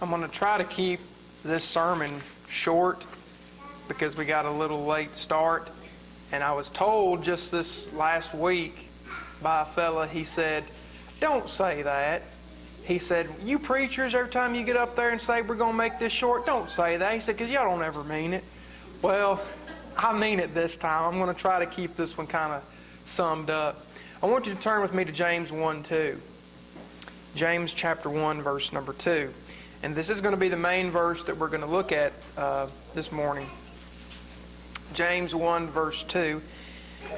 I'm going to try to keep this sermon short because we got a little late start. And I was told just this last week by a fella, he said, "Don't say that." He said, "You preachers, every time you get up there and say we're going to make this short, don't say that." He said, "Because y'all don't ever mean it." Well, I mean it this time. I'm going to try to keep this one kind of summed up. I want you to turn with me to James 1:2. James chapter 1, verse number 2. And this is going to be the main verse that we're going to look at this morning. James 1, verse 2.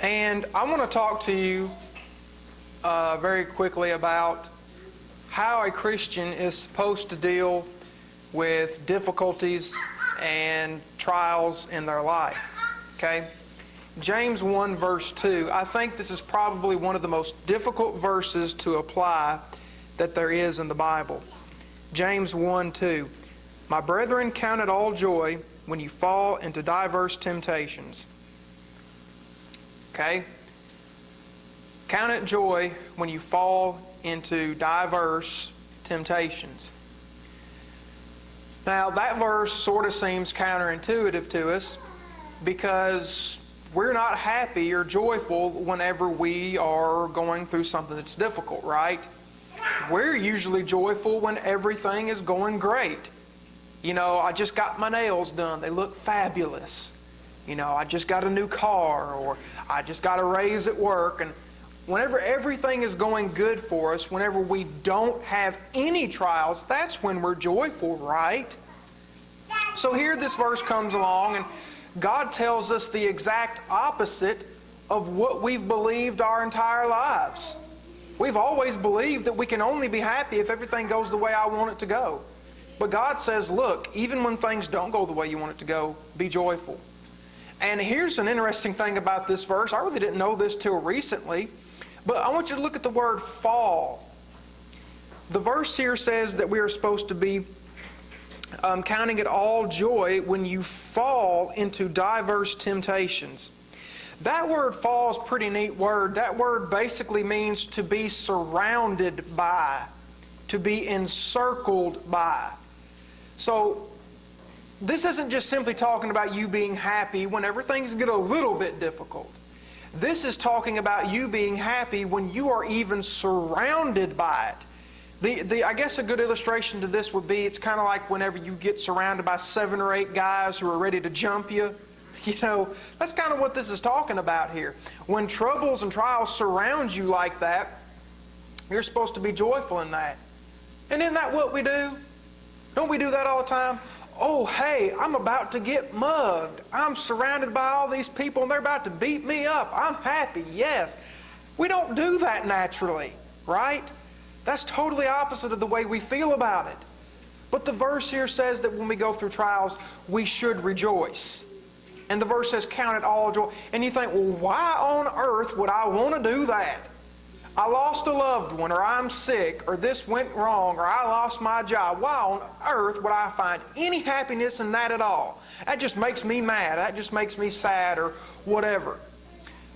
And I want to talk to you very quickly about how a Christian is supposed to deal with difficulties and trials in their life. Okay? James 1, verse 2. I think this is probably one of the most difficult verses to apply that there is in the Bible. James 1:2. My brethren, count it all joy when you fall into diverse temptations. Okay? Count it joy when you fall into diverse temptations. Now, that verse sort of seems counterintuitive to us because we're not happy or joyful whenever we are going through something that's difficult, right? We're usually joyful when everything is going great. You know, I just got my nails done. They look fabulous. You know, I just got a new car, or I just got a raise at work. And whenever everything is going good for us, whenever we don't have any trials, that's when we're joyful, right? So here this verse comes along, and God tells us the exact opposite of what we've believed our entire lives. We've always believed that we can only be happy if everything goes the way I want it to go. But God says, look, even when things don't go the way you want it to go, be joyful. And here's an interesting thing about this verse. I really didn't know this till recently, but I want you to look at the word fall. The verse here says that we are supposed to be counting it all joy when you fall into diverse temptations. That word fall is a pretty neat word. That word basically means to be surrounded by, to be encircled by. So this isn't just simply talking about you being happy whenever things get a little bit difficult. This is talking about you being happy when you are even surrounded by it. I guess a good illustration to this would be, it's kind of like whenever you get surrounded by 7 or 8 guys who are ready to jump you. You know, that's kind of what this is talking about here. When troubles and trials surround you like that, you're supposed to be joyful in that. And isn't that what we do? Don't we do that all the time? Oh, hey, I'm about to get mugged. I'm surrounded by all these people and they're about to beat me up. I'm happy, yes. We don't do that naturally, right? That's totally opposite of the way we feel about it. But the verse here says that when we go through trials, we should rejoice. And the verse says, count it all joy. And you think, well, why on earth would I want to do that? I lost a loved one, or I'm sick, or this went wrong, or I lost my job. Why on earth would I find any happiness in that at all? That just makes me mad. That just makes me sad, or whatever.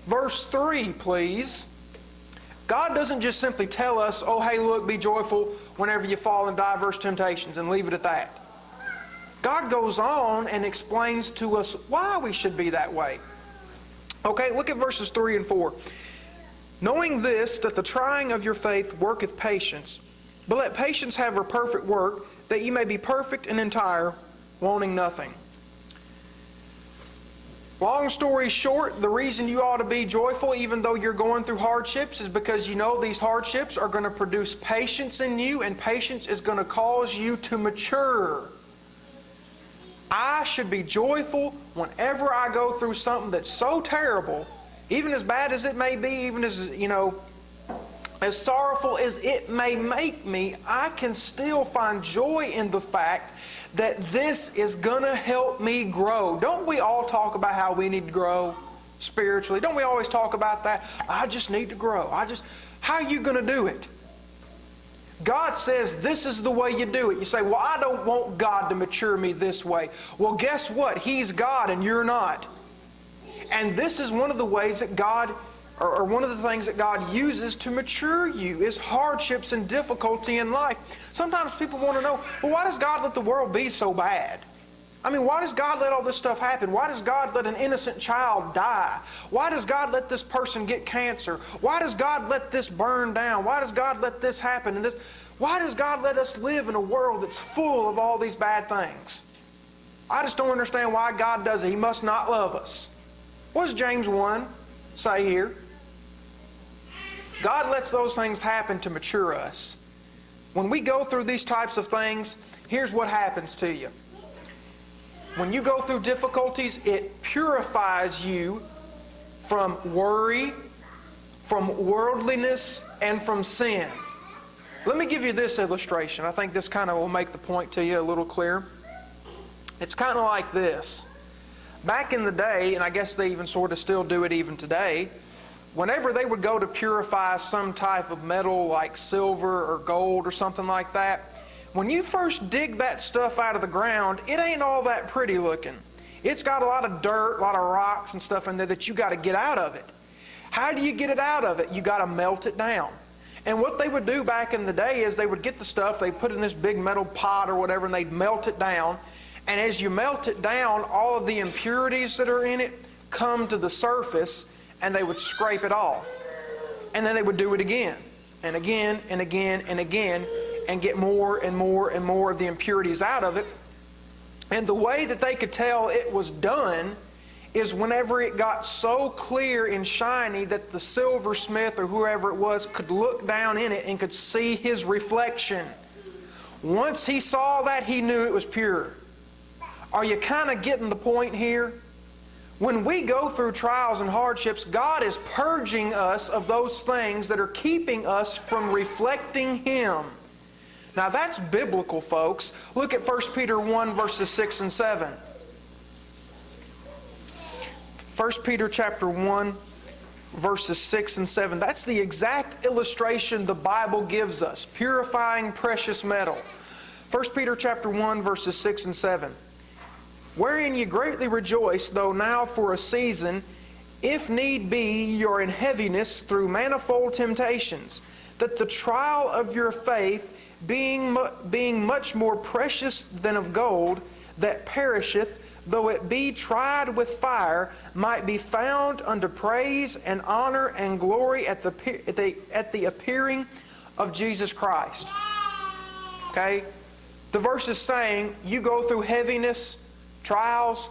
Verse 3, please. God doesn't just simply tell us, oh, hey, look, be joyful whenever you fall in diverse temptations, and leave it at that. God goes on and explains to us why we should be that way. Okay, look at verses 3 and 4. Knowing this, that the trying of your faith worketh patience, but let patience have her perfect work, that ye may be perfect and entire, wanting nothing. Long story short, the reason you ought to be joyful even though you're going through hardships is because you know these hardships are going to produce patience in you, and patience is going to cause you to mature. I should be joyful whenever I go through something that's so terrible, even as bad as it may be, even as, as sorrowful as it may make me, I can still find joy in the fact that this is going to help me grow. Don't we all talk about how we need to grow spiritually? Don't we always talk about that? I just need to grow. How are you going to do it? God says this is the way you do it. You say, well, I don't want God to mature me this way. Well, guess what? He's God and you're not. And this is one of the ways that God or one of the things that God uses to mature you is hardships and difficulty in life. Sometimes people want to know, well, why does God let the world be so bad? I mean, why does God let all this stuff happen? Why does God let an innocent child die? Why does God let this person get cancer? Why does God let this burn down? Why does God let this happen and this? Why does God let us live in a world that's full of all these bad things? I just don't understand why God does it. He must not love us. What does James 1 say here? God lets those things happen to mature us. When we go through these types of things, here's what happens to you. When you go through difficulties, it purifies you from worry, from worldliness, and from sin. Let me give you this illustration. I think this kind of will make the point to you a little clearer. It's kind of like this. Back in the day, and I guess they even sort of still do it even today, whenever they would go to purify some type of metal like silver or gold or something like that, when you first dig that stuff out of the ground, it ain't all that pretty looking. It's got a lot of dirt, a lot of rocks and stuff in there that you got to get out of it. How do you get it out of it? You got to melt it down. And what they would do back in the day is they would get the stuff, they put it in this big metal pot or whatever, and they'd melt it down. And as you melt it down, all of the impurities that are in it come to the surface, and they would scrape it off. And then they would do it again, and again, and again, and again, and get more and more and more of the impurities out of it. And the way that they could tell it was done is whenever it got so clear and shiny that the silversmith or whoever it was could look down in it and could see his reflection. Once he saw that, he knew it was pure. Are you kind of getting the point here? When we go through trials and hardships, God is purging us of those things that are keeping us from reflecting Him. Now that's biblical, folks. Look at 1 Peter 1 verses 6 and 7. 1 Peter chapter 1 verses 6 and 7. That's the exact illustration the Bible gives us. Purifying precious metal. 1 Peter chapter 1 verses 6 and 7. Wherein ye greatly rejoice, though now for a season, if need be, you are in heaviness through manifold temptations, that the trial of your faith, being much more precious than of gold, that perisheth, though it be tried with fire, might be found unto praise and honor and glory at the appearing of Jesus Christ. Okay? The verse is saying, you go through heaviness, trials,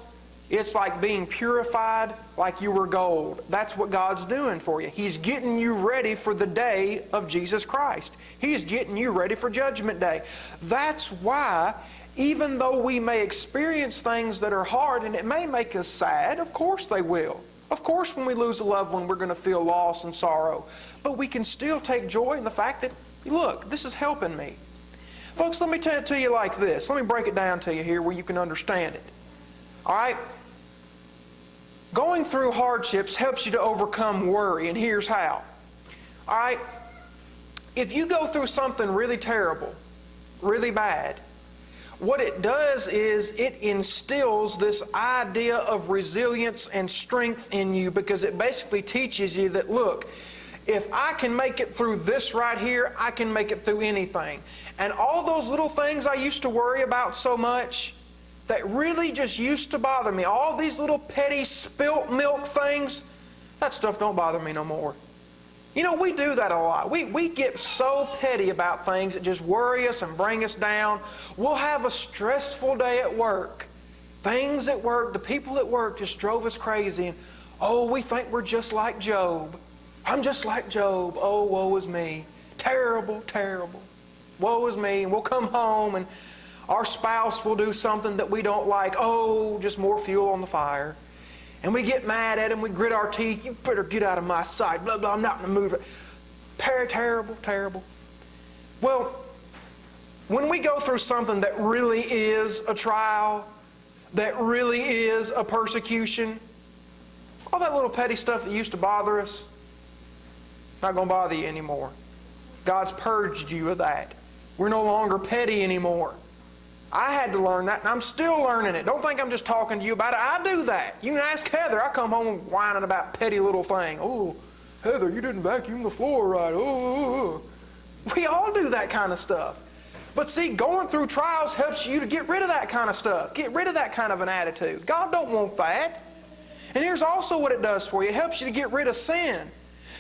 it's like being purified like you were gold. That's what God's doing for you. He's getting you ready for the day of Jesus Christ. He's getting you ready for Judgment Day. That's why, even though we may experience things that are hard and it may make us sad, of course they will. Of course when we lose a loved one we're going to feel loss and sorrow. But we can still take joy in the fact that, look, this is helping me. Folks, let me tell it to you like this. Let me break it down to you here where you can understand it. All right? Going through hardships helps you to overcome worry, and here's how. All right? If you go through something really terrible, really bad, what it does is it instills this idea of resilience and strength in you, because it basically teaches you that, look, if I can make it through this right here, I can make it through anything. And all those little things I used to worry about so much, that really just used to bother me, all these little petty spilt milk things, that stuff don't bother me no more. You know, we do that a lot. We get so petty about things that just worry us and bring us down. We'll have a stressful day at work. Things at work, the people at work just drove us crazy. And, oh, we think we're just like Job. I'm just like Job. Oh, woe is me. Terrible, terrible. Woe is me. And we'll come home and our spouse will do something that we don't like. Oh, just more fuel on the fire. And we get mad at him. We grit our teeth. You better get out of my sight. Blah, blah, I'm not in the mood. Terrible, terrible. Well, when we go through something that really is a trial, that really is a persecution, all that little petty stuff that used to bother us, not going to bother you anymore. God's purged you of that. We're no longer petty anymore. I had to learn that, and I'm still learning it. Don't think I'm just talking to you about it. I do that. You can ask Heather. I come home whining about petty little thing. Oh, Heather, you didn't vacuum the floor right. Oh. We all do that kind of stuff. But see, going through trials helps you to get rid of that kind of stuff. Get rid of that kind of an attitude. God don't want that. And here's also what it does for you. It helps you to get rid of sin.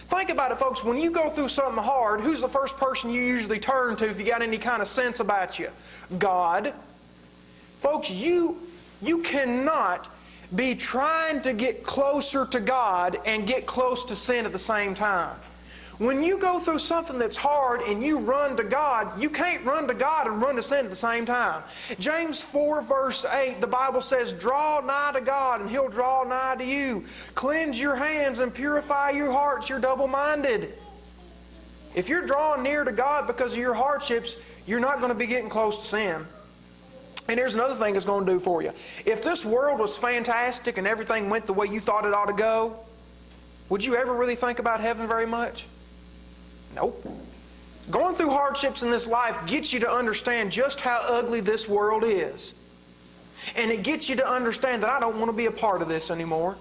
Think about it, folks. When you go through something hard, who's the first person you usually turn to if you got any kind of sense about you? God. Folks, you cannot be trying to get closer to God and get close to sin at the same time. When you go through something that's hard and you run to God, you can't run to God and run to sin at the same time. James 4 verse 8, the Bible says, draw nigh to God and He'll draw nigh to you. Cleanse your hands and purify your hearts, you're double-minded. If you're drawing near to God because of your hardships, you're not going to be getting close to sin. And here's another thing it's going to do for you. If this world was fantastic and everything went the way you thought it ought to go, would you ever really think about heaven very much? Nope. Going through hardships in this life gets you to understand just how ugly this world is. And it gets you to understand that I don't want to be a part of this anymore.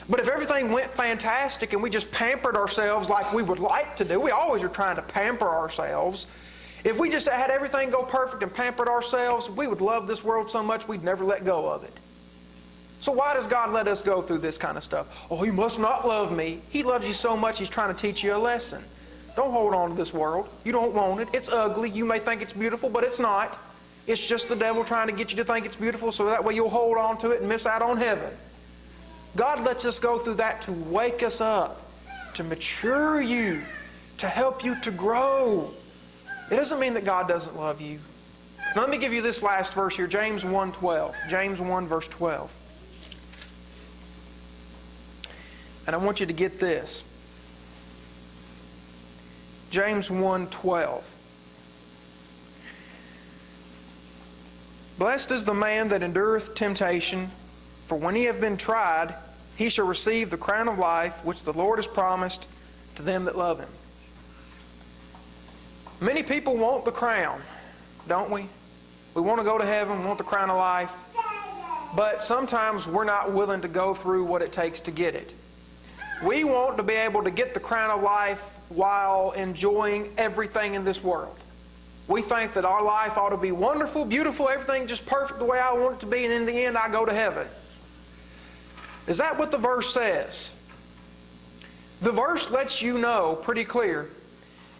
But if everything went fantastic and we just pampered ourselves like we would like to do, we always are trying to pamper ourselves. If we just had everything go perfect and pampered ourselves, we would love this world so much we'd never let go of it. So why does God let us go through this kind of stuff? Oh, He must not love me. He loves you so much He's trying to teach you a lesson. Don't hold on to this world. You don't want it. It's ugly. You may think it's beautiful, but it's not. It's just the devil trying to get you to think it's beautiful so that way you'll hold on to it and miss out on heaven. God lets us go through that to wake us up, to mature you, to help you to grow. It doesn't mean that God doesn't love you. Now let me give you this last verse here, James 1:12. James 1 verse 12. And I want you to get this. James 1:12. Blessed is the man that endureth temptation, for when he hath been tried, he shall receive the crown of life which the Lord has promised to them that love Him. Many people want the crown, don't we? We want to go to heaven, we want the crown of life. But sometimes we're not willing to go through what it takes to get it. We want to be able to get the crown of life while enjoying everything in this world. We think that our life ought to be wonderful, beautiful, everything just perfect the way I want it to be, and in the end I go to heaven. Is that what the verse says? The verse lets you know pretty clear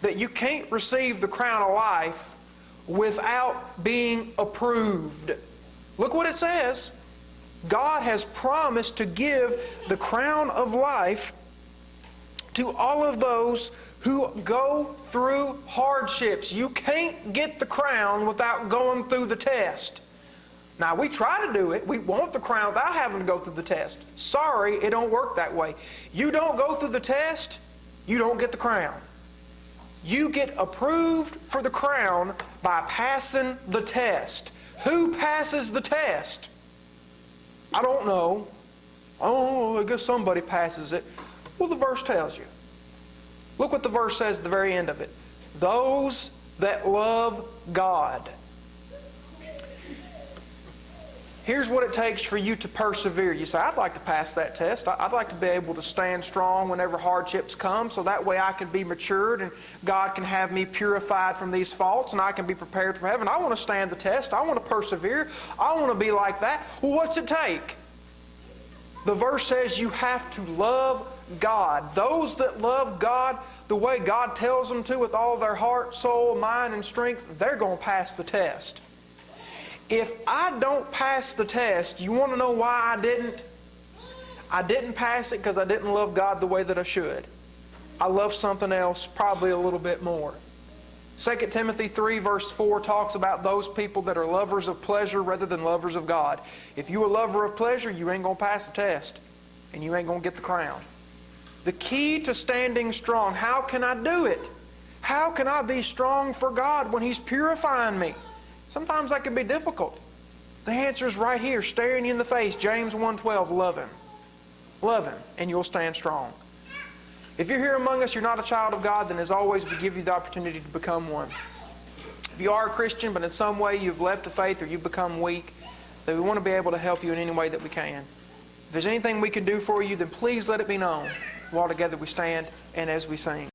that you can't receive the crown of life without being approved. Look what it says. God has promised to give the crown of life to all of those who go through hardships. You can't get the crown without going through the test. Now, we try to do it. We want the crown without having to go through the test. Sorry, it don't work that way. You don't go through the test, you don't get the crown. You get approved for the crown by passing the test. Who passes the test? I don't know. Oh, I guess somebody passes it. Well, the verse tells you. Look what the verse says at the very end of it. Those that love God. Here's what it takes for you to persevere. You say, I'd like to pass that test. I'd like to be able to stand strong whenever hardships come, so that way I can be matured and God can have me purified from these faults and I can be prepared for heaven. I want to stand the test. I want to persevere. I want to be like that. Well, what's it take? The verse says you have to love God. Those that love God the way God tells them to with all their heart, soul, mind, and strength, they're going to pass the test. If I don't pass the test, you want to know why I didn't? I didn't pass it because I didn't love God the way that I should. I love something else probably a little bit more. 2 Timothy 3 verse 4 talks about those people that are lovers of pleasure rather than lovers of God. If you're a lover of pleasure, you ain't going to pass the test. And you ain't going to get the crown. The key to standing strong, how can I do it? How can I be strong for God when He's purifying me? Sometimes that can be difficult. The answer is right here, staring you in the face. James 1:12, love Him. Love Him, and you'll stand strong. If you're here among us, you're not a child of God, then as always, we give you the opportunity to become one. If you are a Christian, but in some way you've left the faith or you've become weak, then we want to be able to help you in any way that we can. If there's anything we can do for you, then please let it be known. while together we stand and as we sing.